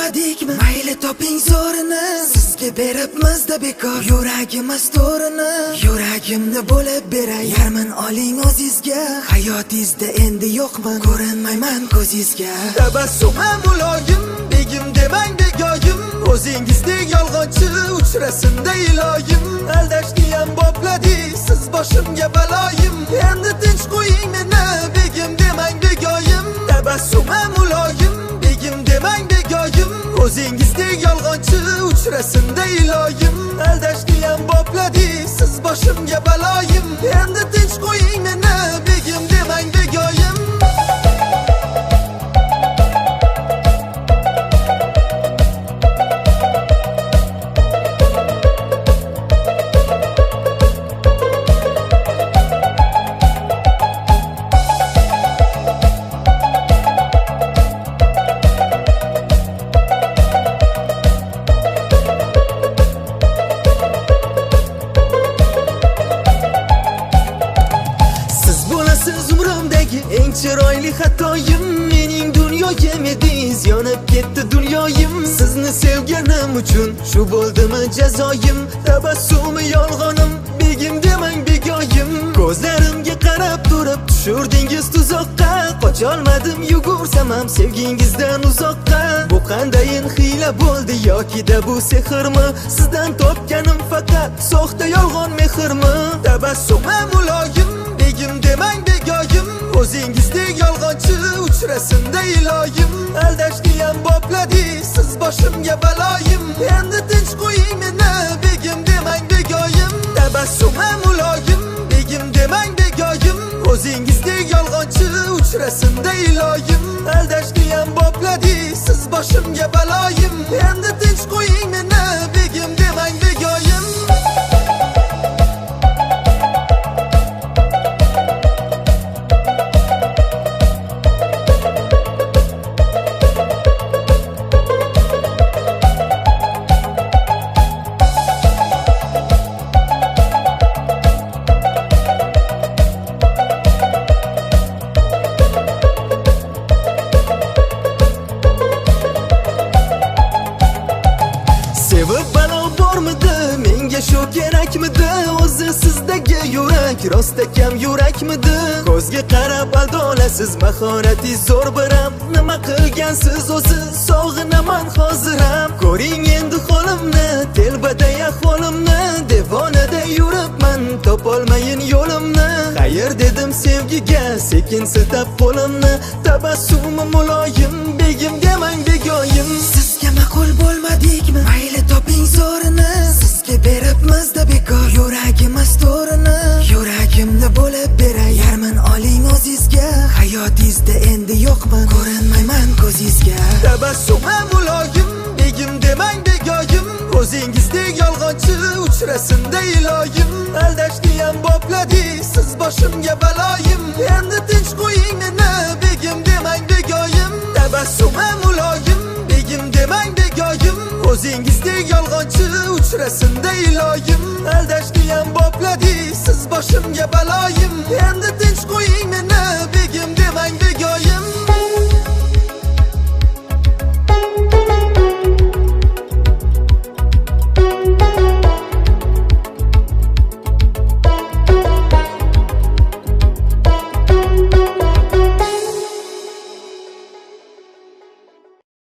bo'lmadikmi? Mayli toping zo'rini, sizga beribmiz-da bekor yuragimiz to'rini. Yuragimni bo'lib beray, yarmin oling o'zizga. Hayotingizda endi yo'qman, ko'rinmayman ko'zingizga. Tabassumim muloyim, begim demang begoyim. O'zingizdek yolg'onchi uchrasinda iloyim. Aldashniyam bopladingiz, siz boshimga baloyim. Endi tinch qo'ying meni, begim demang begoyim. Tabassumim muloyim, begim demang begoyim. O'zingizdek yolg'onchi uchrasinda iloyim. Aldashniyam bopladingiz, siz boshimga baloyim. Endi tinch qo'ying meni, begim demang begoyim. Eng chiroyli xatoyim, mening dunyoyim edingiz, yonib ketdi dunyoyim. Sizni sevganim uchun shu bo'ldimi jazoyim? Tabassumi yolg'onim, begim demang begoyim. Ko'zlarimga qarab turib tushurdingiz tuzoqqa. Qocholmadim yugursam ham sevgingizdan uzoqqa. Bu qandayin hiyla bo'ldi yoki-da bu sehrmi? Sizdan topganim faqat soxta yolg'on mehrmi? Tabassumim muloyim, begim demang begoyim. O'zingizdek yolg'onchi uchrasinda iloyim. Aldashniyam bopladingiz, siz boshimga baloyim. Endi tinch qo'ying meni, begim demang begoyim. Tabassumim muloyim, begim demang begoyim. O'zingizdek yolg'onchi uchrasinda iloyim. Aldashniyam bopladingiz, siz boshimga baloyim. Endi tinch qo'ying meni, begim demang begoyim. Sevib balo bormidi, menga shu kerakmidi? O'zi sizdagi yurak rost kam yurakmidi? Ko'zga qarab aldolasiz, mahoratingiz zo'r biram. Nima qilgansiz o'zi, sog'inaman hoziram. Ko'ring endi holimni, telbaday ahvolimni. Devonada yuribman, topolmayin yo'limni. Xayr dedim sevgiga, sekin siltab qo'limni. Tabassumim muloyim, begim demang begoyim. Sizga ma'qul bo'lmadikmi? Mayli toping zo'rini, sizga beribmiz-da bekor yuragimiz to'rini. Yuragimni bo'lib beray, yarmin oling o'zizga. Hayotingizda endi yo'qman, ko'rinmayman ko'zingizga. Tabassumim muloyim, begim demang begoyim. O'zingizdek yolg'onchi uchrasinda iloyim. Aldashniyam bopladingiz, siz boshimga baloyim. Endi tinch qo'ying meni, begim demang begoyim. Tabassumim muloyim, begim demang begoyim. O'zingizdek yolg'onchi uchrasinda iloyim. Aldashniyam bopladingiz, siz boshimga baloyim. Endi tinch qo'ying meni, begim demang begoyim.